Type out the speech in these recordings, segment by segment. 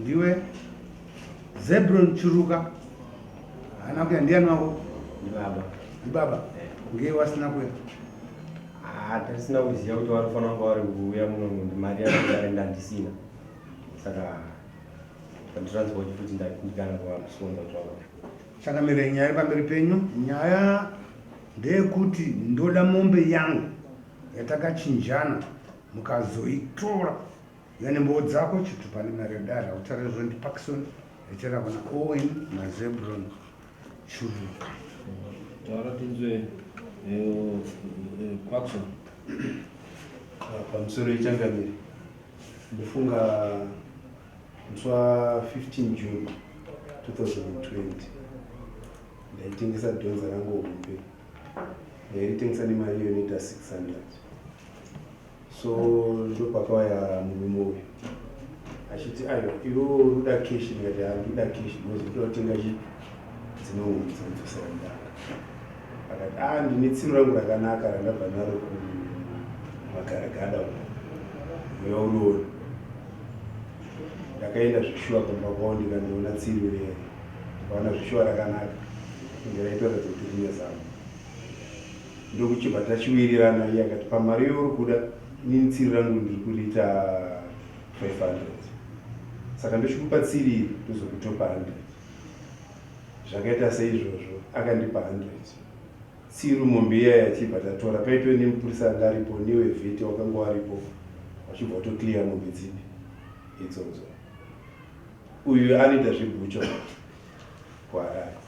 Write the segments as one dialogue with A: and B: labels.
A: ndiwe Zebron Churuka anakuya ndiani wako ndibaba ngeye wasina kuya
B: tasina kuziva kuti vanofanira kuva vari kuuya muno mari yaenda ndisina saka panditransport kuti ndikana kuvakusonda zvavo
A: chakamira nyaya pamberi penyu. Nyaya ndeyekuti ndoda mombe yangu yatakachinjana mukazoitora yani mboo dzako chitu pane maredara utarizvo ndi Parkson echera kuna Owen naZebron Churuka.
C: Taura tinzwe Parkson
D: pamusoro ichangamiri ndofunga musi wa 15 June 2020 ndaitengesa dhonza rangu hombe ndairitengesa nemari yonoita 600 so ndopakauya murume uyu achiti aiwa iwo ruda keshi ndikati handida keshi ndinozotoda kutenga chipi dzinodzosera ndaka akati ndine tsiru rangu rakanaka randabva naro kumagaragada mweya unoona ndakaenda zvishuwa pamba kwao ndikandiona tsiru rere ndikaona zvishuwa rakanaka ndiraitoratidza kuti rine zamo ndokuchibva tachiwirirana iye akati pamari youri kuda inini tsiri rangu ndiri kuriita 500 saka ndochikupa tsiri iri ndozokutopa 100 zvakaita seizvozvo akandipa 100 tsiru mombe iya yachibva tatora paitwe nemupurisa anga aripo newevhete wakanga waripo wachibva watokliya mombe dzipi idzodzo uyu anoita zvebhucho kuharare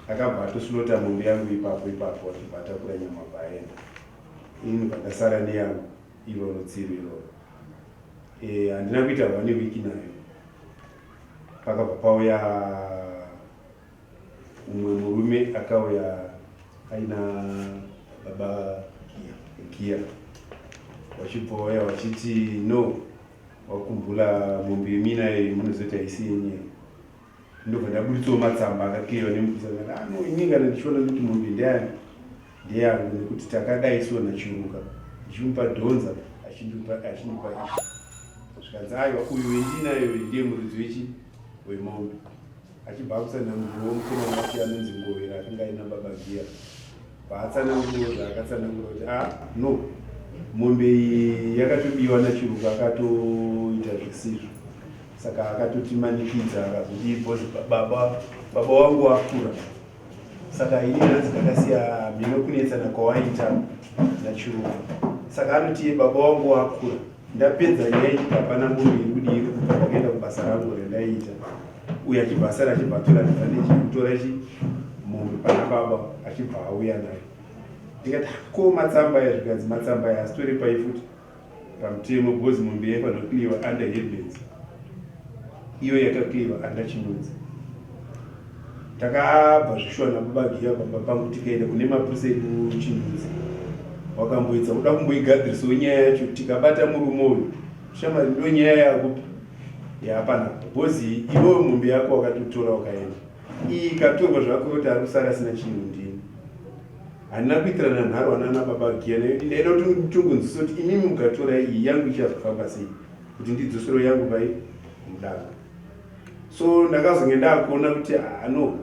D: akabva atosulota mombe yangu ipapo achibva atakura nyama bvaenda ini vakasara neyangu iroro tsiru iroro handina kuita vane wiki nayo pakabva pauya umwe murume akauya aina baba Gia wachibva wauya wachiti no wakumbula mombe yemina iyi munozoita isi yenyewe ndobva ndabuditsawo matsamba akakliwa nemupurisa no inini kana ndichiona kuti mombe ndeyangu nekuti takadaisiwa nachiruka ndichimupa dhonza achindipa ishi zvikanzi aiwa uyu wendinayo ndiye muridzi wechi wemombe achibva akutsanangura womukomana wacho anonzi Ngovera akanga aina baba Gia paatsanangura zvaakatsanangura kuti no mombe iyi yakatobiwa nachiruka akatoita zvisizvo saka akatotimanikidza akazodii bhozi baba wangu akura saka ini nanzi kakasiya mino kunetsana kwawaita nachiruka saka anoti baba wangu akura ndapedza nyaya ichi hapana mombe iri kudii kubva ndakaenda kubasa rangu rendaiita uye achibva asara achibva atora kutora mombe pana baba achibva auya nayo ndikati ko matsamba aya zvikanzi matsamba aya asitori paifuti pamutemo bhozi mombe yaifanokliwa under headbands iyo yakakliwa under chinodzi takabva zvishuwa nababa Gia baba pangu tikaenda kune mapurisa ekuchinodzi wakamboedza kuda kumboigadzirisawo nyaya yacho tikabata murume uyu shamari ndo nyaya yakupa yapana bhozi iwewe mombe yako wakatotora wakaenda iyi ikatorwa zvako kuti ari kusara asina chinhu ndini handina kuitirana nharwana nababa Gia ndaida kuti nditongonzwisa kuti inini mukatora iyi yangu ichazofamba sei kuti ndidzosero yangu pai mudanga so ndakazonge ndakuona kuti no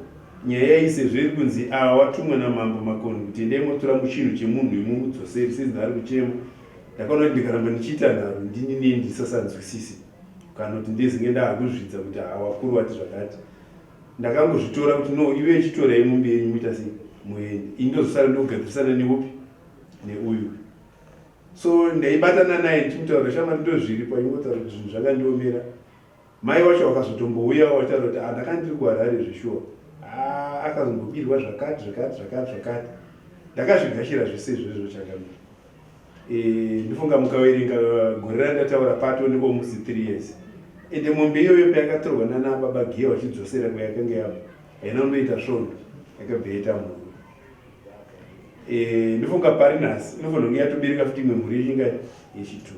D: nyaya isezviri kunzi watumwa namambo Makoni kuti ndaimotora muchinhu chemunhu imudzoseri sezindari kuchema ndakaona kuti ndikaramba ndichiita nharo ndini ndisasanzwisisi kana kuti ndezinge ndaakuzvidza kuti wakuru wati zvakati ndakangozvitora kuti no iwe chitorai mombe yenyu muita sei muende indozosara ndokugadzirisana neupi neuyu so ndaibatana naye ndichimutaura shamari ndozviripo aingotaura kuti zvinhu zvakandiomera mai wacho wakazotombouya wataura kuti ndakandiri kuharare zvishuwa akazombobirwa zvakati ndakazvigashira zvese izvozvo chakamira ndifunga mukaverenga gore randataura pato neomusi 3 years ende mombe iyoyo payakatorwa nanababa Gia wachidzosera kwayakanga yabva haina unoita svondo yakabva yaita mhuru ndifunga pari nhasi inofanira kunge yatobereka futi imwe mhuri yechinga yechitu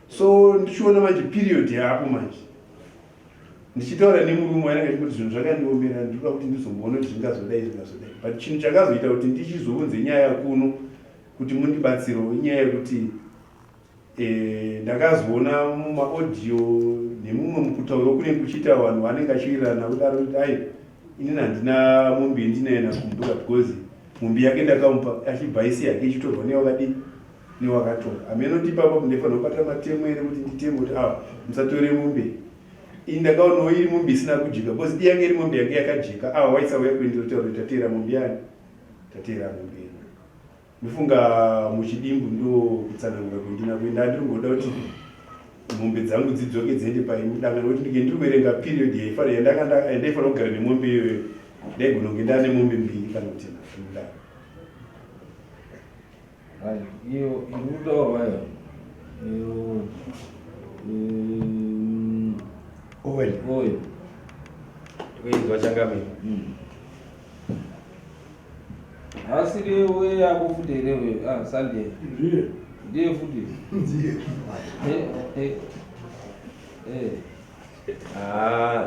D: so ndichiona manje period yaapo manje ndichitaura nemurume wainenge achikuti zvinhu zvakandiomera ndinoda kuti ndizomboona kuti zvingazodai but chinhu chakazoita kuti ndichizounze nyaya kuno kuti mundibatsirewo inyaya yekuti ndakazoona mumaaudio nemumwe mukutaura kune kuchiita vanhu vanenge achiwirirana kudaro kuti ai inini handina mombe ndinaena kumbura because mombe yake ndakamupa achibhaisi yake ichitorwa newakadii newakatora amenoti ipapo ndefanira kubata matemo ere kuti nditemo kuti musatore mombe ini ndakaonawo iri mombe isina kujika because iyange iri mombe yake yakajika waisauya kuendera kutaura kuti tateera mombe yani tateera mombe ino mifunga muchidimbu ndo kutsanangura kwendina kuenda handiringoda kuti mombe dzangu dzidzoke dziende paimudangano kuti ndike ndiri kuerenga period yandaifanira kugara nemombe iyoyo ndaigona kunge ndane mombe mbiri kana kuti ndaro
C: iyo irutaurwayo oil
B: kuizwa changamira
C: asi rewe yako futi rewe Sunday ndiye futi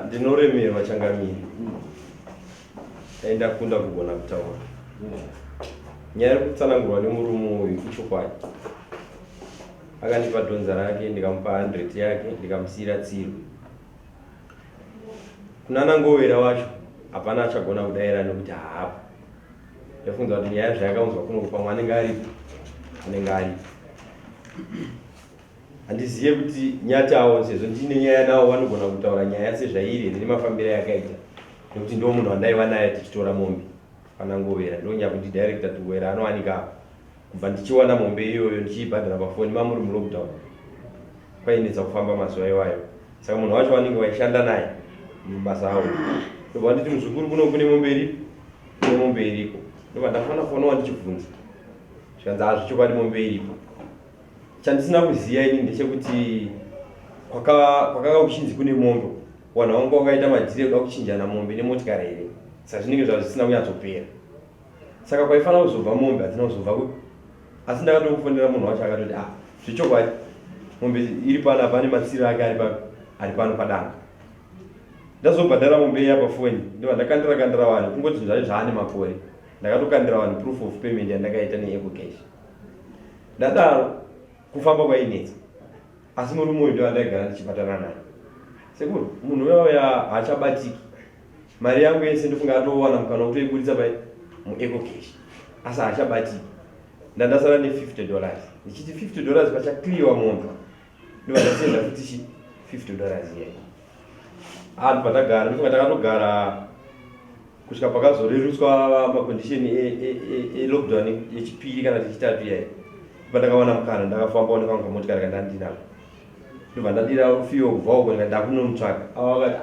B: ndinoremerwa changamiri aenda kunda kugona kutaura nyaya yekutsanangurwa nemurume uyu ichokwadi akandipa dhonza rake ndikamupa 100 yake ndikamusiyira tsiro kuna nangovera wacho hapana achagona kudaira nekuti haapo yafunza kuti nyaya zvayakaunzwa kuno pamwe anenge aripo handizive kuti nyatawo sezvo ndine nyaya nawo vanogona kutaura nyaya sezvairi nemafambiro yakaita nekuti ndo munhu wandaiva naye tichitora mombe panangovera ndonya kuti director tuwera anowanika kubva ndichiwana mombe iyoyo ndichiibhadhara pafoni mamuri mulockdown kwainetsa kufamba mazuva iwayo saka munhu wacho wanenge waishanda naye mubasa avo ndobva nditi muzvikuru kuno kune mombe iripo ndobva ndafana fona wandichibvunza zvikanzi hazvichokwadi mombe iripo chandisina kuziva ini ndechekuti kwakanga kuchinzi kune mombe wanhu wanga wakaita madhiri ekuda kuchinjana mombe nemotikari here saka zvinenge zvava zvisina kunyatsopera saka kwaifanira kuzobva mombe hadzina kuzobva asi ndakatokufonera munhu wacho akatoti zvichokwadi mombe iri pano apa nematsiro ake ari pano padanga ndazobhadhara mombe iya pafoni ndiva ndakandira vanhu kungoti zvinhu zvacho zvaane makore ndakatokandira vanhu proof of payment yandakaita neecocash ndadaro kufamba kwainetsa asi murume uyu ndiva ndaigara ndichibatana naye sekuru munhu uyauya haachabatiki mari yangu yese ndofunga atowana mukana wokutoibudisa muecocash asi haachabatiki ndandasara ne$50 ndichiti $50 pachakliwa mombe ndiva ndasenda futi $50 iye anhu patagara ndofunga takatogara kusvika pakazorerutswa makondisheni elockdown yechipiri kana chechitatu iyayi pandakawana mukana ndakafamba nekamwe kamotikari kandandinako ndobva ndadira fiyo kubva uko ndakunomutsvaka avakati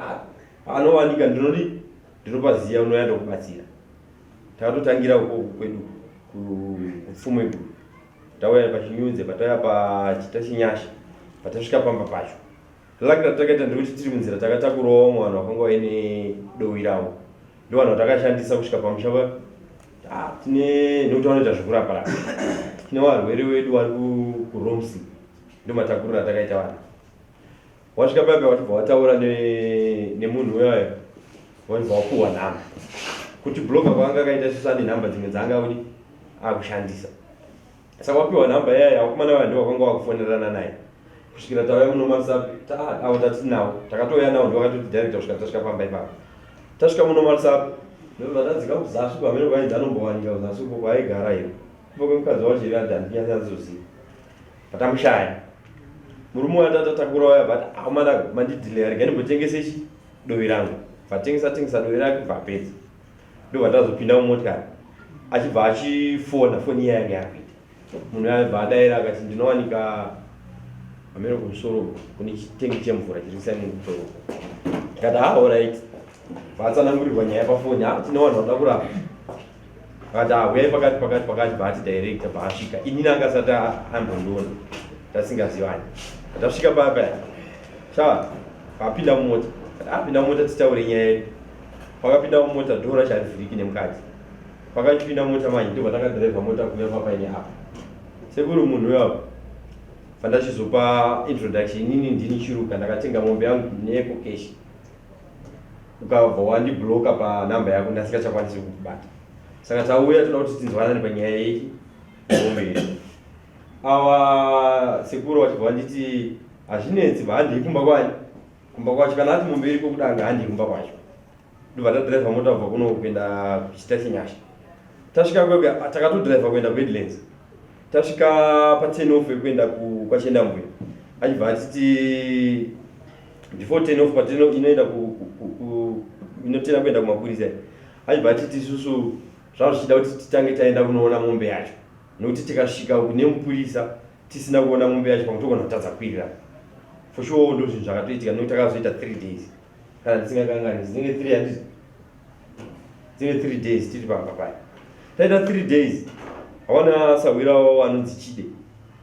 B: anowanika ndinopaziya unoyanda kubatsira takatotangira uko kwedu kupfumwe guru tauya pachinyudze patauya pachita chinyasha patasvika pamba pacho lakira takaita ndikuti tiri munzira takatakurawo mwanhu wakanga waine dowi ravo ndovanhu vatakashandisa kusvika pamusha nekuti vanoita zvekurapa tine varwere wedu vari kuromsi ndomatakurira takaita vanhu wasvika paipa wachibva wataura nemunhu uyayo wachibva wapuhwa nhamba kuti bloga kwanga akaita sisane nhamba dzimwe dzaanga kuti akushandisa saka wapiwa nhamba yayo vakomana vaya ndovakanga wakufonerana naye kusvikira tauya muno marisapi avo tatinawo takatouya nawo ndovakatoti director kusvika tasvika pamba ipapo tasvika muno marisapi ndobva tadzika kuzasi pamene kwainzi anombowanika kuzasi uko kwaaigara iro ipo kwemukadzi wacho iri ati handinyasazizoziva patamushaya murume watatatakura waya but akomana mandidhilera gandimbotengese dovi rangu vatengesa dovi rake bvapedza ndobva tazopinda mumotikari achibva achifona foni iya yange yakuita munhu yabva adaira akati ndinowanika pamene kumusoro kune chitengi chemvura chirikisani mukutoro akati alright vatsanangurirwa nyaya pafoni tine vanhu vanoda kurapa akati uyai pakati bhaati director bhaasvika inini angasati ambondiona tasingazivani tasvika papa shaa apinda mumota apinda mumota titaure nyaya yedu pakapinda mumota dhora charivhiriki nemukati pakachipinda mota manje ndobva takadhiraivha mota kuuya papaine apa sekuri munhu uyapo fandachizopa introduction inini ndini chiruka ndakatenga mombe yangu neecocash ukabva wandibloka panhamba yako ndasingachakwanisi kukubata saka tauya toda kuti tinzwanane panyaya yeiki mombe awa sekuru wachibva nditi hazvinetsi bva handiri kumba kwani kumba kwacho kana ati mombe iri kudanga handi kumba kwacho ndobva tadhiraivha mota kubva kuno kuenda kuchita chinyasha tasvika kwega takatodhiraivha kuenda kuheadlands tasvika pa10 off kuenda kwachienda mbuya achibva atiti before 10 off patino inoenda inotenda kuenda kumapurisa achibva atiti isusu zvavo zvichida kuti titange taenda kunoona mombe yacho nokuti tikasvika nemupurisa tisina kuona mombe yacho pamwe togona kutadza kukwirira for sure ndo zvinhu zvakatoitika nokuti takazoita 3 days kana ndisingakanganisi dzinenge 3 days tiri paya taita 3 days hawana sawirawo anonzi Chide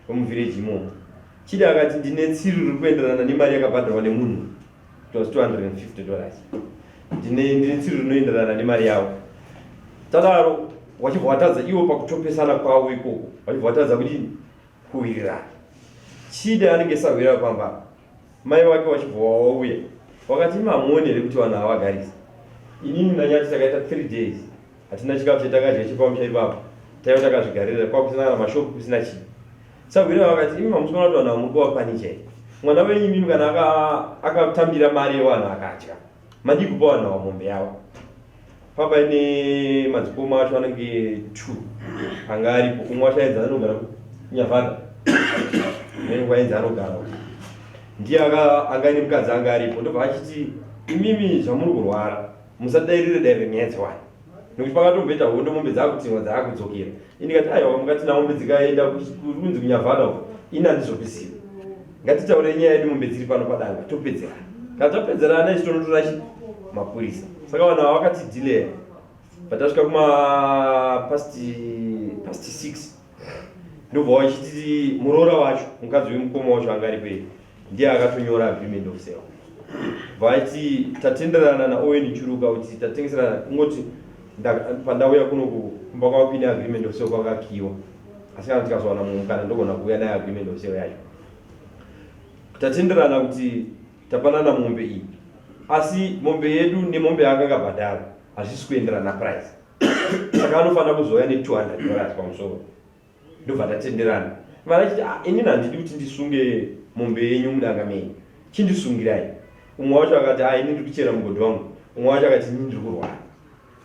B: womuvillage imomo Chide akati ndine tsiru riri kuenderana nemari yakabhadharwa nemunhu it was $250 ndine tsiru rinoenderana nemari yavo tadaro wachibva watadza iwo pakutopesana kwavo ikoko wachibva watadza kuti kuwirirana Chide anenge sawira pamba mai wake wachibva wauya wakati mamuonere kuti vanhu havagarisa inini nanyati takaita 3 days hatina chikafu chatakadya chipamusha ipapo taiva takazvigarira kwakusina kana mashopu kusina chii sagwira vakati imi mamusona kuti vanhu vamurukuwa pani chai mwana wenyu mimi kana akatambira mari yevanhu akatya mandi kupa vanhu vamombe yavo papa ine madzikoma acho anenge 2 anga aripo umwe wacho aenza anogara kunyavhara umwe aenza anogara ndiye anga ine mukadzi anga aripo ndobva achiti imimi zvamuri kurwara musadairire nyaya dzewani nokuti pakatomboita hondo mombe dzakutimwa dzaakudzokera indikati aiwa mukatina mombe dzikaenda kunzi kunyavhara uko ini handizopisiwa ngatitaure nyaya yedu mombe dziri pano padanga topedzerana kana tapedzerana ichi tonotora mapurisa saka vanhu ava vakati delay patasvika kuma past 6 ndobva wachiti muroora wacho mukadzi wemukoma wacho anga ari pei ndiye akatonyora agreement of sale vaiti tatenderana naOwen Churuka kuti tatengeserana kungoti pandauya kuno kumba kwapine agreement of sale kwakakiwa asi kana tikazowana munhu kana ndogona kuuya naye agreement of sale yacho tatenderana kuti tapanana mombe iyi asi mombe yedu nemombe yaakangabhadhara hazvisi kuenderana price saka anofanira kuzoya ne$200 pamusoro ndobva tatenderana mara achiti inini handidi kuti ndisunge mombe yenyu mudanga menyu chindisungirai umwe wacho akati ini ndiri kuchera mugodhi wangu umwe wacho akati ini ndiri kurwara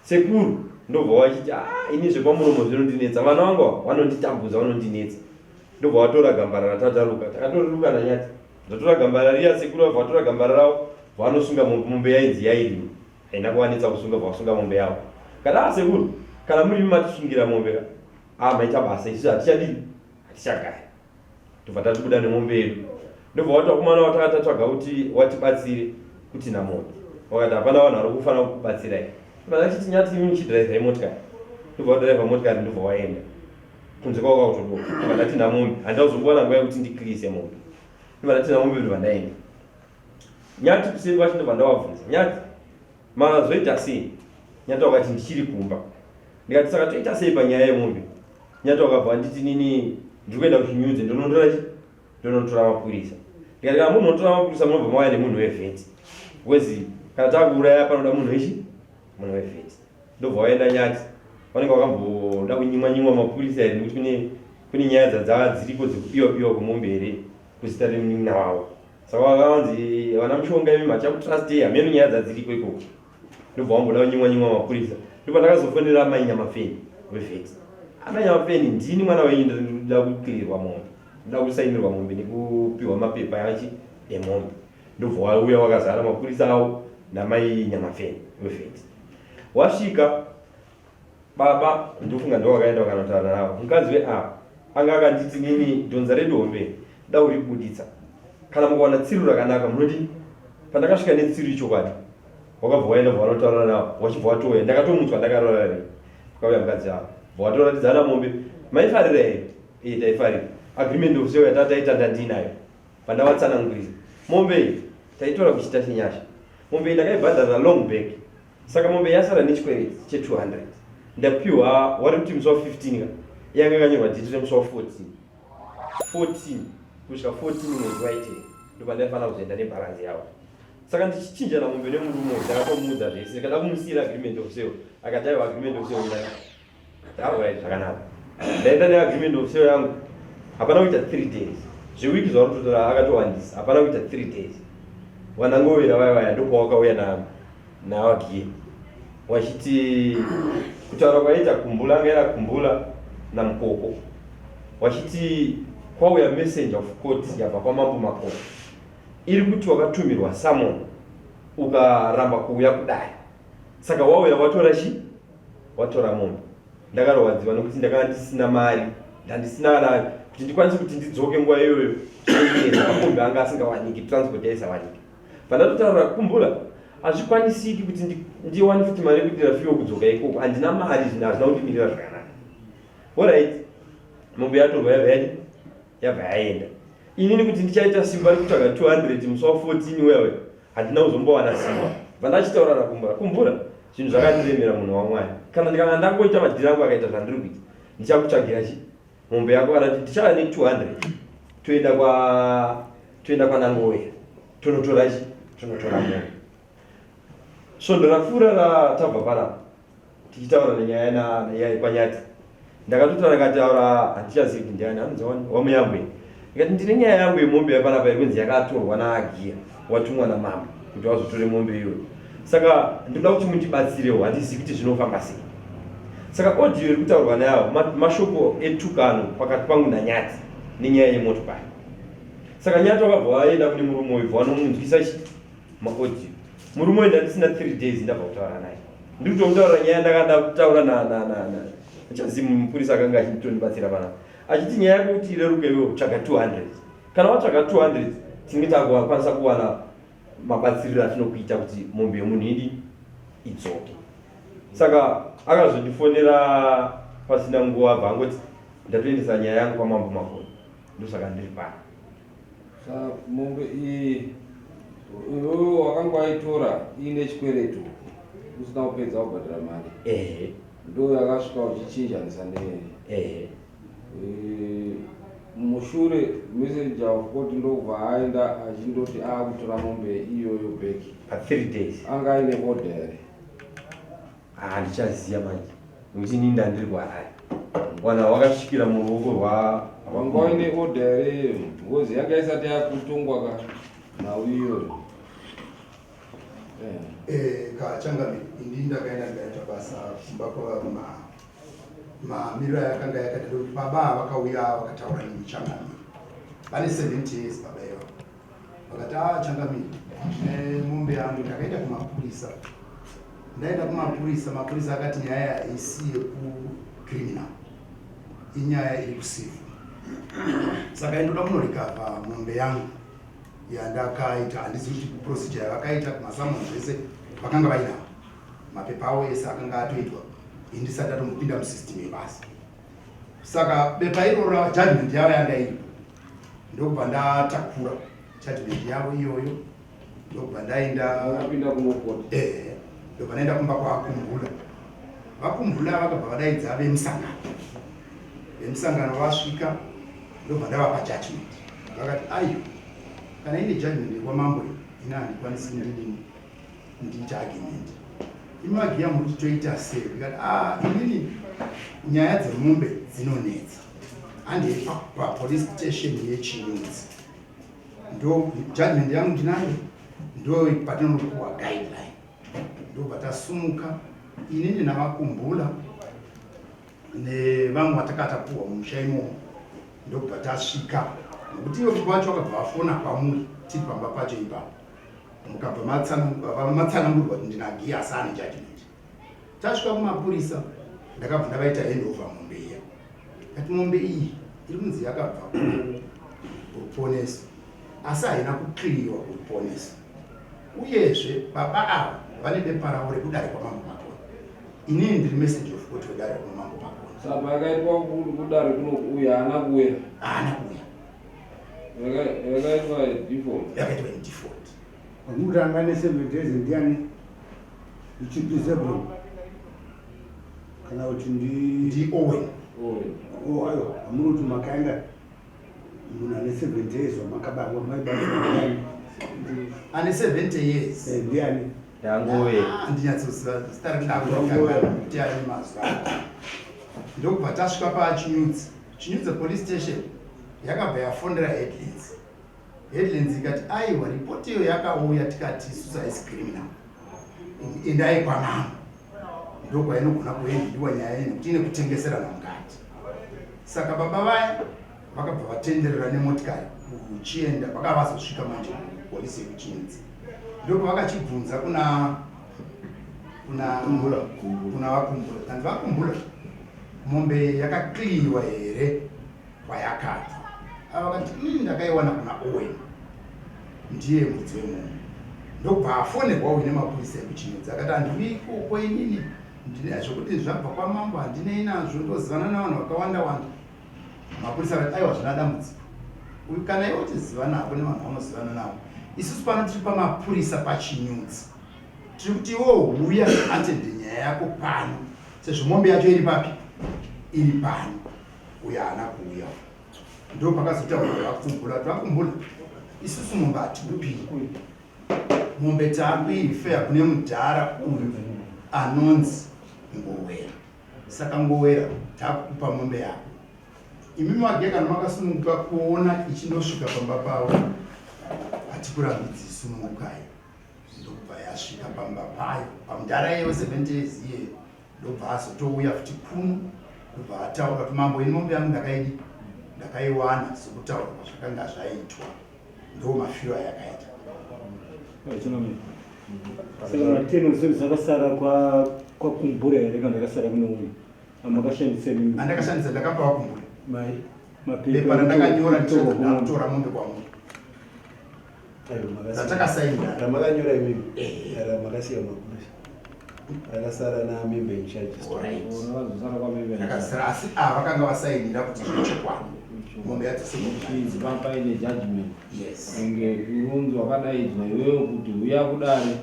B: sekuru ndobva wachiti ini zvepamuromo zvinondinetsa vana vangu vanonditambudza vanondinetsa ndobva watora gambara ratataruka takatoruka nanyati ndatora gambara riya sekuru vabva vatora gambara ravo vanosunga mombe yainzi yairima haina kuwanitsa kusunga vasunga mombe yavo kana sekuru kana muri matisungira mombe maita basa isu hatichadini hatichagari tobva tatibuda nemombe yedu ndobva watakumana watakatatsvaga kuti watibatsire kuti namombe wakati hapana vanhu vari kufanira kubatsirai achiti nyati imi muchidhiraivhai motikari ndobva wadhiraivha motikari ndobva waenda kunze kwako kwakutodoka ndobva ndati namombe handazombowana nguva yekuti ndikilise mombe ndobva ndati namombe ndobva ndaenda nyati kuseri kwacho ndobva ndawabvunza nyati mazoita sei nyati wakati ndichiri kumba ndikati saka toita sei panyaya yemombe nyati wakabva nditi nini ndiri kuenda kuchinyudze ndonotora mapurisa ndikati kana munhu unotora mapurisa munobva mauya nemunhu wevheti wezi kana takuuraya panoda munhu wevheti ndobva waenda nyati vanenge vakamboda kunyimwa mapurisa here nekuti kune nyaya dzadzava dziripo dzekupiwa kwemombe here kuzita remunin'ina wavo saka vakanzi vana mushonga imi machakutrustei hameno nyaya dzadziriko ikoko ndobva wamboda kunyimwa mapurisa ndobva ndakazofonera mainyamafeni wevheti amainyamafeni ndini mwana wenyu ndoda kukirirwa mombe ndoda kusainirwa mombe nekupiwa mapepa yachi emombe ndobva wauya wakazara mapurisa avo namai nyamafeni wevheti wasvika baba ndofunga ndo wakaenda wakanotaura navo mukadzi weapa anga akanditi nini donza redombe da uribuditsa kana mukawana tsiru rakanaka munoti pandakasvika netsiru ichokwadi wakabva waenda vanotaura navo wachibva watoya ndakatomutswa ndakarorare ukauya mukadzi avo bvawatoratidzana mombe maifarira here taifarira agreement of sale yatataita ndandinayo pandawatsanangurisa mombe iyi taitora kuchita chinyasha mombe iyi ndakaibhadharira long back saka mombe yasara nechikwereti che200 ndapiwa wari kuti musi wa15 ka yanga kanyorwa dhiti remusi wa14 kusvika 14 mwezi waitei ndopa ndaifanira kuzoenda nebharanzi yavo saka ndichichinjana mombe nemurume ndakatomuudza zvese kada kumusiyira agreement of sale akati aiwa agreement of sale alright zvakanaka ndaenda neagreement of sale yangu hapana kuita 3 days zvewiki zvarutotora akatowandisa hapana kuita 3 days vanangovera vaya ndipo wakauya navagiye wachiti kutaura kwaita kumbula ngaira kumbula namukoko wachiti kwauya messenger of court yabva kwamambo Makoni iri kuti wakatumirwa summon ukaramba kuuya kudai saka wauya watora mombe ndakarwadziwa nokuti ndakanga ndisina mari ndandisina kuti ndikwanise kuti ndidzoke nguva iyoyo makombe anga asingawaniki transport yaisawaniki pandatotaura kumbula hazvikwanisiki kuti ndiwane futi mari yekuti ndafiwe kudzoka ikoko handina mari zvino hazvina kundimirira zvakanaka alright mombe yatorwa yabva yaenda inini kuti ndichaita simba rekutsvaga 200 musi wa14 wewe handina kuzombowana simba vandachitaura nakumbura zvinhu zvakandiremera munhu waMwari kana ndikanga ndangoita madhiri angu akaita zvandiri kuita ndichakutsvagira mombe yako arati tichava ne 200 toenda kwanangovera tonotora mombe svondo rapfuura ratabva panapa tichitaura nenyaya kwanyati ndakatotaura ndikataura handichazivi kuti ndiani anonzi wamuyambwe ndikati ndine nyaya yangu yemombe yapanapa iri kunzi yakatorwa naagiya watumwa namambo kuti wazotore mombe iyoyo saka ndoda kuti mundibatsirewo handizivi kuti zvinofamba sei saka audio iri kutaurwa nayo mashoko etukano pakati pangu nanyati nenyaya yemotokari saka nyati wakabva waenda kune murume uyu vanomunzwisa maaudio murume uyu ndandisina 3 days ndabva kutaura naye ndiri kutomutaura nyaya ndakada kutaura achazimu mupurisa akanga achitonibatsira panapa achiti nyaya yako kuti ireruke iwe tsvaga 200 kana watsvaga 200 tinenge tagokwanisa kuwana mabatsiriro atinokuita kuti mombe yemunhu idi idzoke saka akazondifonera pasina nguva abva angoti ndatoendesa nyaya yangu kwamambo Makoni ndosaka ndiri pano
C: mombe iyi iwewe wakanga waitora iine chikweretu usina kupedza kubhadhara mari ndo yakasvika uchichinjanisa neye mushure messenger of court ndobva aenda achindoti akutora mombe iyoyo beki
B: pa3 days
C: anga aine order here
B: handichaziya manje nokuti ini ndandiri kwaari wana wakasvikira muruoko
C: wanga waine order here ngozi yanga isati yakutongwa ka nauyoyo
A: kachangami ini ndakaenda ndikaita basa kumba mamiriro yakanga yakadada kuti baba vakauya vakataura nemuchangamiri vane 70 years baba ivo vakati changamiri mombe yangu ndakaenda kumapurisa ndaenda kumapurisa mapurisa akati nyaya haisi yekucriminal inyaya iri kusivu saka indoda kunorikavha mombe yangu yandakaita handizivi kuti kuprocedure yavakaita kumasamon zvese vakanga vainavo mapepa avo ese akanga atoitwa indisati atombopinda musystem yebasa saka bepa iroro judgment yavo yanga iripo ndokubva ndatakura judgment yavo iyoyo ndokubva ndaendapinda
C: kunokota
A: ndobva ndaenda kumba kwaakumbula vakumbula vakabva vadaidza vemusangano vasvika ndobva ndavapa judgment vakati aiyo kana ine judgment yekwamambo ina handikwanisi ndiita argument imagiya muri toita sei ikati inini nyaya dzemombe dzinonetsa handei papolice station yechinyudzi ndo judgment yangu ndinayo ndo patinonopuwa guideline ndobva tasumuka inini navakumbula nevamwe vatakatapuwa mumusha imomo ndobva tasvika nokuti ivo vacho vakabva vafona kwamuri tiri pamba pacho ipapo mukabva matsanangurwa kuti ndinagiya asane judgment tasvika kumapurisa ndakabva ndavaita handover mombe iya kati mombe iyi iri kunzi yakabva kuruponeso asi haina kucleariwa kuruponeso uyezve baba ava vane bepa ravo rekudare kwamambo Makoni inini ndiri message of court wedare kwamambo Makoni
C: saka yakaitwa kudare kunokuya haana kuya yakaitwa
A: default
E: amutanga ne7 days ndiani ichipizebro kana kuti
A: ndi Owen
E: ayo amuruti makaenda muna ne7 days wamakabangwa maibasi
A: ane 70 years
E: ndiani
B: yangowe
A: ndinyatsostarindakutiani mazuva ndokubva tasvika pachinyudzi police station yakabva yafondera headlines headlines ikati aiwa ripoti iyo yakauya tikati isusa is criminal endai kwamama ndokwainogona kuendiwa nyaya iyi nekuti ine kutengeserana mukati. Saka baba vaya vakabva vatenderera nemotikari uchienda vakavazosvika manje polisi yekuchinzi ndoko vakachibvunza kuna vakumbula kandi vakumbula mombe yakakliwa here kwayakabva avakati ndakaiwana kuna Owen ndiye mudzi wemombe ndobva afonerwa uine mapurisa ekuchinzi akati handiri ikoko inini zvokuti zvabva kwamambo handinei nazvo ndozivana navanhu vakawanda wanda. Mapurisa akati aiwa zvina dambudziko uyu kana iwo tiziva navo nevanhu vanozivana navo isusu pano tiri pamapurisa pachinyudzi tiri kuti iwo uya atende nyaya yako pano sezvo mombe yacho iri papi iri pano uyo haana kuuya ndo pakazotaura vakumbula isusu mombe hatikupi mombe takuiri fair kune mudhara uyu anonzi Ngowera. Saka Ngowera takupa mombe yako imi mage kana makasununguka kuona ichindosvika pamba pavo hatikurambidzi sunungukai ndobva yasvika pamba payo pamudhara yeyo 7 days iye ndobva azotouya futi kuno ndobva ataura kuti mambo ini mombe yangu ndakaiwana sokutaura kwazvakanga zvaitwa ndo mafiro ayakaita.
F: Saka mateno zvakasara kwakumbura here kana ndakasara kuno uyu amakashandisa mimi
A: andakashandisa ndakapa wakumbura
F: mapepa
A: ndakanyora ndikutora mombe kwa munhu zatakasaina
D: ramakanyora imimi ramakasiya mapurisa akasara namembe in charges
A: asi vakanga vasainira kuti zvechokwadi mombe
C: yadzisepaine judgment enge kurunzi wakadaidzwa iweyo kuti uya kudare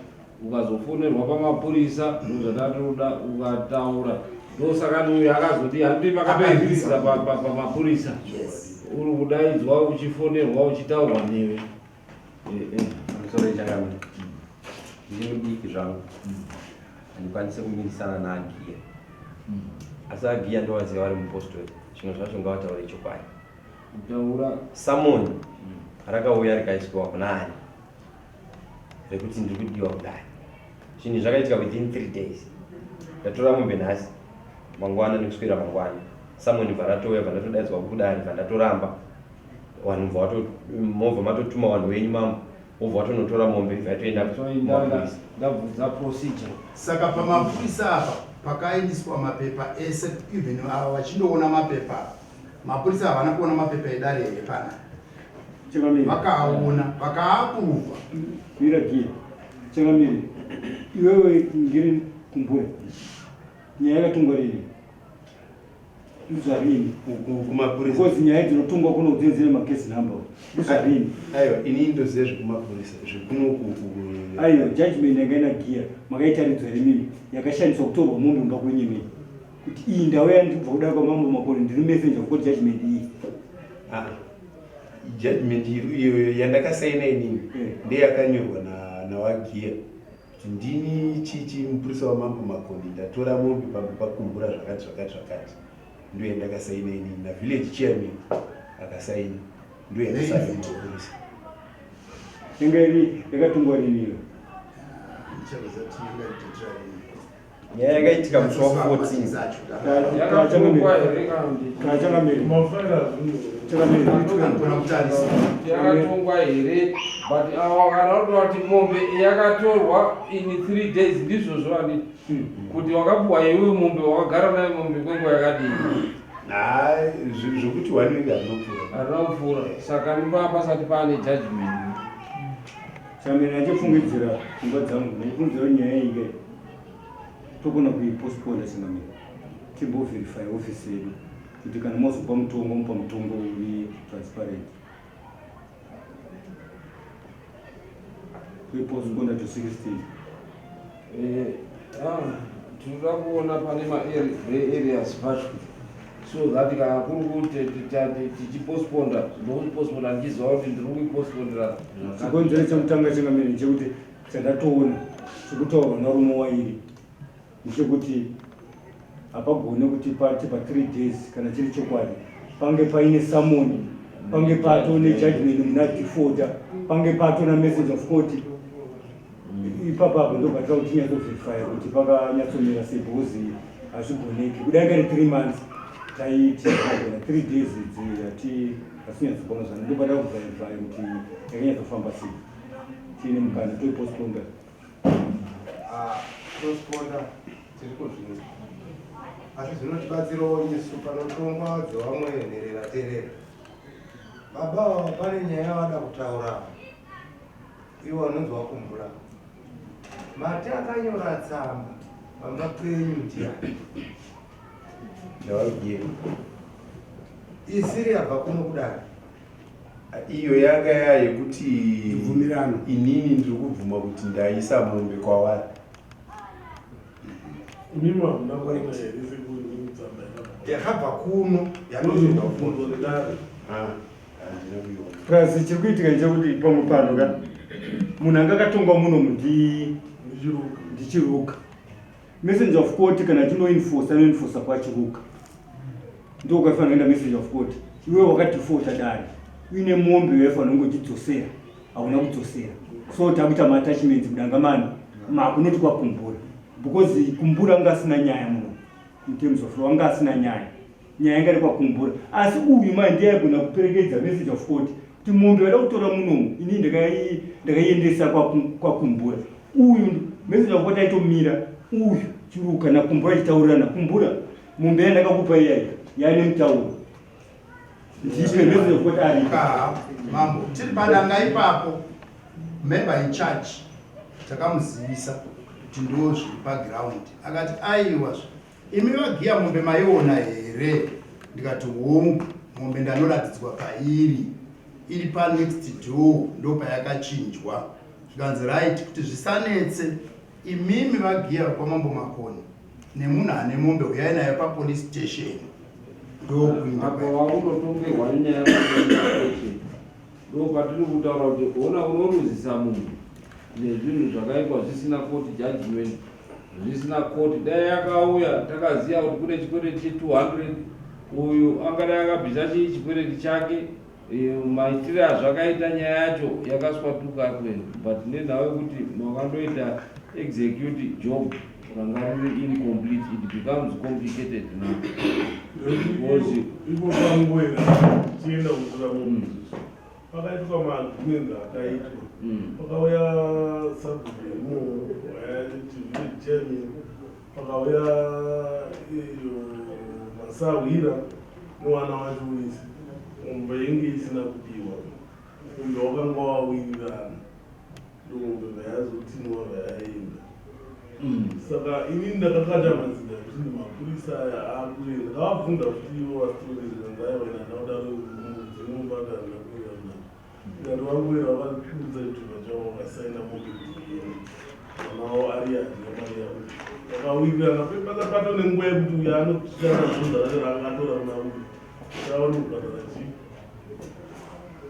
C: ukazofonerwa pamapurisa ndozvatatoda ukataura ndosaka uyu akazoti handii makapeizirisa pamapurisa uri kudaidzwa uchifonerwa uchitaurwa newe
B: musoro ichakamira ndiri mudiki zvangu handikwanise kumirisana naagiya asi agiya ndowaziva vari mupostori zvimwe zvacho ngavataure chokwadi
C: taura
B: samoni rakauya rikaiswa kuna ani rekuti ndiri kudiwa kudai zvinhu zvakaitika within 3 days ndatora mombe nhasi mangwana nekuswera mangwana samoni bva ratouya bva ndatodaidzwa kudari bva ndatoramba vanhu bva movha matotuma vanhu venyu mambo obva watonotora mombe bva toenda kumapurisa
C: ndabvudza procedure.
A: Saka pamapurisa apa pakaendiswa mapepa ese even ava vachindoona mapepa mapurisa havana kuona mapepa edare here pana vakaona vakaapuruva
F: miragiya chakamiri iwewe ngiri kumbura nyaya yakatungwa rini ndizvarini
D: kumapurisa
F: because nyaya dzinotungwa kuno kudzenzere makesi namba ndizvarini
D: aiwa ini ndoziva zvekumapurisa zvekunoku
F: aiwa judgment yanga inagiya makaitaridzwa here mimi yakashandiswa kutorwa mombe mumba kwenyemeni kuti iyi ndau yandibva kuda kwamambo Makoni ndiri messenger kukoti judgment iyi
D: judgment iyo yandakasaina inini ndeyakanyorwa nawagiya kuti ndini chichi mupurisa wamambo Makoni ndatora mombe pakumbura zvakati ndo yandakasaina inini navillage chairman akasaina ndo yandasaina mapurisa
F: yanga iri yakatungwa rini iyo
B: nyaya yakaitika musi wa 14
C: yakatongwa here but wakanaoda kuti mombe yakatorwa in 3 days ndizvozvo ani kuti wakapuwa iwe mombe wakagara naye mombe kwenguva yakadini
D: zvokuti wanenge
C: harina kupfuura saka nimba pasati paane judgment
F: chamene achifungidzira pfungwa dzangu ndaifungidzira nyaya iyi tokona kuipostpona chingamira timboverify ofisi yedu kuti kana mozopa mutongo uri transparent kuipostpona to 16
C: tinoda kuona pane maareas pacho so that kana kuri kuti tichipostponda ndokupostponda ndichiziva kuti ndiri kuipostpondera
F: chikonzero chamutanga chingamiri chekuti chandatoona chokutaurwa narume wairi ndechekuti hapagone kuti pati pa 3 days kana chiri chokwadi pange paine samoni pange pato nejudgment muna defaulter pange pato na message of court ipapapo ndo patira kuti tinyatsovhifaya kuti pakanyatsomira sei bhozi hazvigoneki kudai kari 3 months taiti 3 days ati asinyatsokwama zvana ndo patira kuvhayivhaya kuti yakanyatsofamba sei tiine mukana toipostponda
G: tosponda tiri kuzvino asi zvinotibatsirawo nesu panotongwa dzevamwe nherera terera baba pane nyaya yavada kutaura iwo anonzi wakumbura mati akanyora tsamba pamba penyu ndiani
D: ndavarugiye
G: isiri yabva kuno kudai
D: iyo yanga yayekuti
E: Mvumirano.
D: inini ndiri kubvuma kuti ndaisa mombe kwavari
G: yakabva kuno yanozoenda kufunzo
F: plus chiri kuitika ndechekuti pamwe pano ka munhu anga akatongwa muno ndichiruka message of court kana tinoenforce anoenforce kwachiruka ndo ukafanira kuenda message of court iwe wakadifota dare uine mombe waifanira kungochidzosera hauna kudzosera so takuita maattachments kudangamani makunoti kwakumbura because kumbura anga asina nyaya muno in terms of law anga asina nyaya ingari kwakumbura asi uyu mai ndiye aigona kuperekedza message of court kuti mombe wada kutora munomu ini ndakaiendesa kwakumbura uyu message of court aitomira uyu chiruka nakumbura chitaurirana kumbura mombe yandakakupa iyai yaine mutauro ndipe message of court ari
A: mambo tiri padanga ipapo member in charge takamuzivisa kuti ndo zviri paground akati aiwa imi vagiya mombe maiona here ndikati hongu mombe ndanoratidzwa pairi iri panext door ndo payakachinjwa zvikanzi right kuti zvisanetse imimi vagiya kwamambo Makoni nemunhu ane mombe uyai nayo papolice station
C: apa wakunotongerwa nenyaya yakuti ndo patiri kutaura kuti ona unoruzisa munhu nezvinhu zvakaitwa zvisina court judgment zvisina court dai yakauya takaziva kuti kune chikwereti che200 uyu angadai akabvisa chikwereti chake maitire azvakaita nyaya yacho yakaswatuka kwenu but nenhau yekuti makandoita execute job ranga riri incomplete it becomes complicated now because
H: ipo pangoera tienda kuzura munhu pakaitwa maagreement akaitwa pakauya sabhuremo village chairman pakauya masawira newana wacho wese mombe inge isina kupiwa mombe wakanga wawirirana ndomombe vayazotinwa vayaenda saka ini ndakakata mazida kuti ndimapurisa aya akuenda ndakavabvunza kuti ivo vasitorizanzaivainanaudaro dzinombakanakuirana ngati vangoera vakakudza chitupa chavo vakasaina mombe kuti vanavo ari adina mari yavo vakawirirana pakapato nenguva yekuti uyo anotianabvunza racho raakatora mauyu taone kubhadhara chii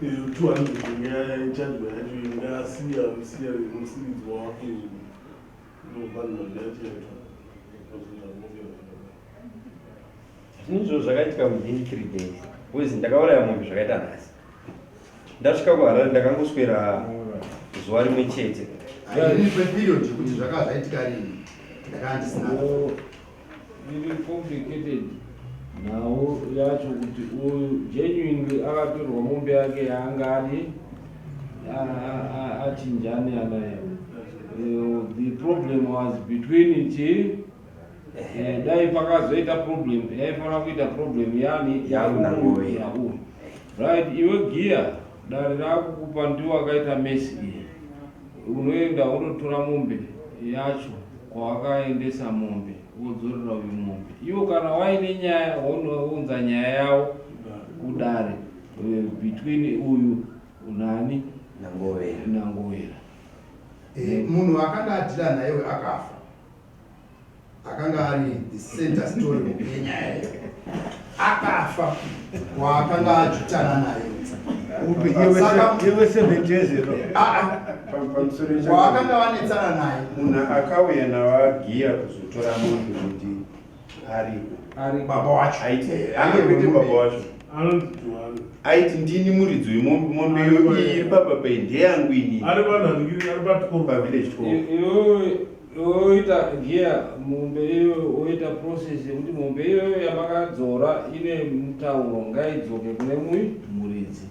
H: 200 nyaya yechajwa yacho ingasiya musiridzi wako
B: izvo zvakaitika within 3 days uzi ndakauraya mombe zvakaita nhasi ndasvika kuharare ndakangoswera zuva rimwe chete
A: period yekuti zvakava zvaitika rini ndakandisina
C: iri complicated nhau yacho kuti uyu genuinely akatorwa mombe yake yaanga adi achinjani anayo the problem was between nti dai pakazoita problem yaifanira kuita problem yani
B: yaunangoya
C: right iwe giya dare rakukupa ndiwo akaita mesi iyi unoenda unotora mombe yacho kwawakaendesa mombe wodzorera uyu mombe iwo kana waine nyaya waunounza nyaya yawo kudare between uyu nani nangovera
A: munhu akanga adhira naye akafa akanga ari the center story yenyaya iyo akafa waakanga ajutana naye
E: iwe 7 years ago
A: waakanga vanetsana naye
D: munhu akauya navagiya kuzotora mombe kuti ari
A: baba wacho
D: angekuti baba wacho aiti ndini muridzi wemombe iri papa ndeyangu ini pavillage
C: oita ngiya mombe iyo oita process yekuti mombe iyo yamakadzora ine mutauro ngaidzoke kune muridzi.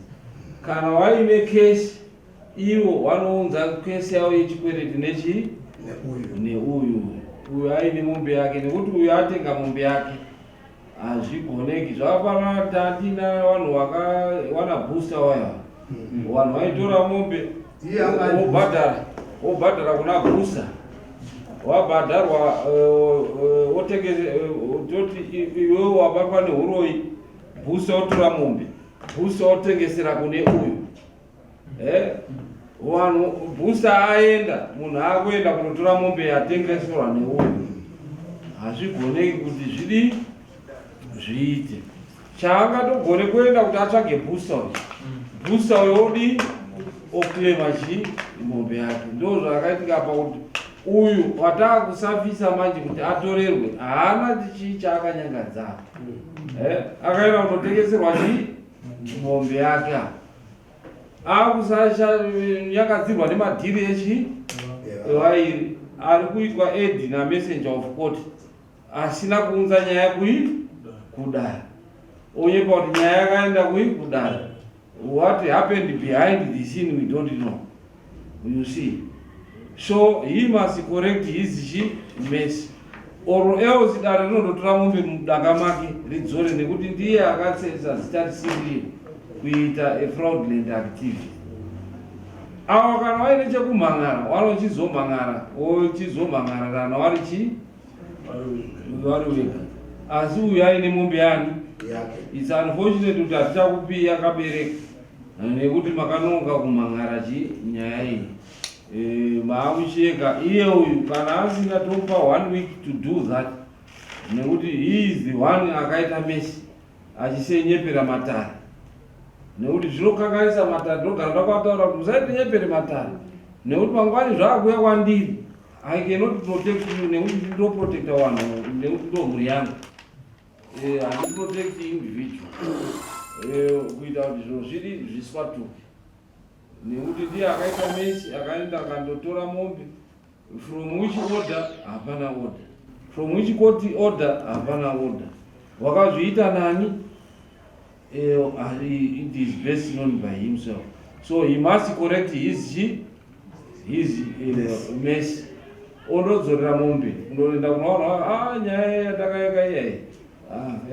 C: Kana waine kesi ivo vanounza kesi yavo yechikwereti neuyu aine mombe yake, nekuti uyu atenga mombe yake hazvigoneki. Zvakafanana tatina vanhu vakawana booster waya, vanhu vaitora mombe wobhadhara kuna booster, wabhadharwa toti iwewe wabatwa neuroi, booster otora mombe, booster otengesera kune uyu. Vanhu booster aenda, munhu akuenda kunotora mombe yatengeserwa neuyu. Hazvigoneki kuti zvidi zviite. Chaangatogone kuenda kuti atsvage booster uyu, booster uyu odi oklema mombe yake. Ndo zvakaitika apa kuti uyu wataa kusafisa manje kuti atorerwe haana chii chaakanyangadza. Akaenda kunotengeserwa mombe yake apa. Akusasha yakadzirwa nemadhiri evairi ari kuitwa edi messenger of court asina kuunza nyaya kudara. Onyepa kuti nyaya yakaenda kudara. What happened behind the scene we don't know. You see. So he must correct his mess. Or else dare rinondotora mombe mudanga make ridzore, nekuti ndiye akatsesa zita risiri kuita a fraudulent activity. Ava kana vaine chekumhangara vanochizomhangarana vari vega. Asi uyu aine mombe yani. It's unfortunate kuti hatichakupi yakabereka nekuti makanonga kumhangara nyaya iyi. Maakusheka iye uyu kana asina topa 1 week to do that, nekuti he is the one akaita mesi achisenyepera matare, nekuti zvinokanganisa matare. Ndogara ndakataura kuti musaiti nyepere matare, nekuti mangwani zvaakuya kwandiri I cannot protect you, nekuti ndinoprotecta vanhu, nekuti ndo mhuri yangu. Handi protect individual kuita kuti zvinhu zviri zviswatuke, nekuti ndiye akaita mesi akaenda akandotora mombe. From which order hapana order, from which court order hapana order. Wakazviita nani? It is best known by himself. So he must correct his mess. Ondodzorera mombe undoenda kunaona nyaya yatakayeka iyayi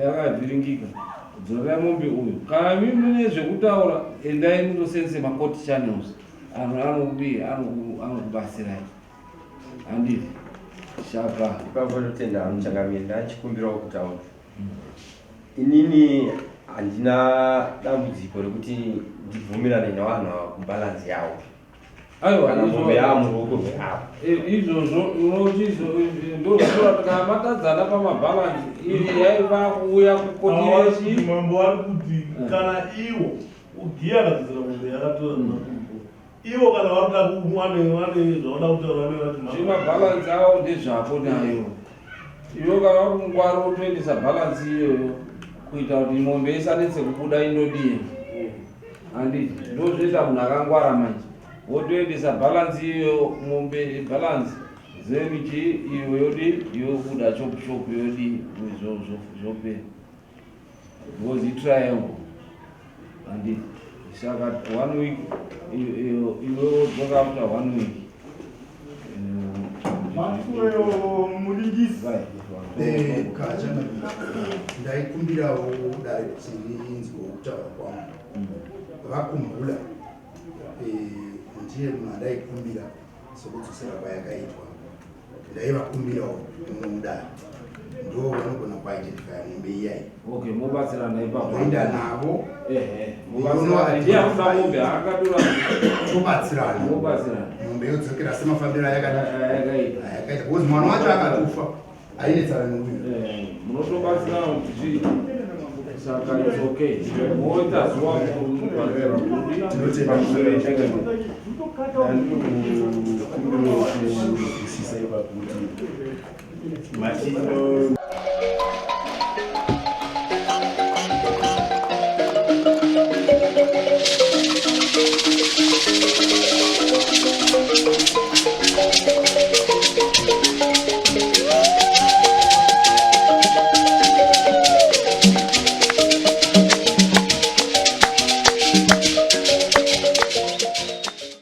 C: yakavhiringika. Dzorera mombe uyu. Kana mimi mune zvekutaura, endai mundosense makoti channels. Anokubatsirai. Handiti shaka
B: ipapo muchangamiri ndachikumbirawo kutaura. Inini handina dambudziko rekuti ndibvumirane navanhu kubalansi yavo. Kana mombe yavo muruoko rweavo.
C: Izvozvo unochizo ndozotora kana matadzana pamabhalansi ili yaiva kuuya kukotireshi.
H: Mambo ari kuti kana iwo ugiya akadzira mombe yakatora iwo kana vakuda kumwane zvaoda kutaura vati
C: zvimabhalansi avo ndezvako nayo. Iwo kana vari mungwari wotoendesa bhalansi iyoyo kuita kuti mombe isanetse kubuda indodini. Handiti ndozvoita munhu akangwara manje, wotoendesa bhalansi iyoyo mombe bhalansi zenichi iyo yobuda chopu yodi zvopera because itriangle. Handiti saka 1 week iwewo dzoka after 1 week.
A: Kachana ndaikumbirawo dare kuti inzwi wokutaura kwangu vakumbula ndiye munhu andaikumbira sokudzosera kwayakaitwa. Ndaivakumbirawo mudare ndo vanogona kuidentifya mombe iyayi.
C: Okay, mobatsirana ipapo.
A: Oenda navo
C: mombe akatora
A: tobatsirana. Mombe yodzokera semafambiro ayakaita because mwana wacho akatofa ainetsana neuyu.
C: Munotobatsirana kuti saka it's okay. Moita zuva
D: tinotenda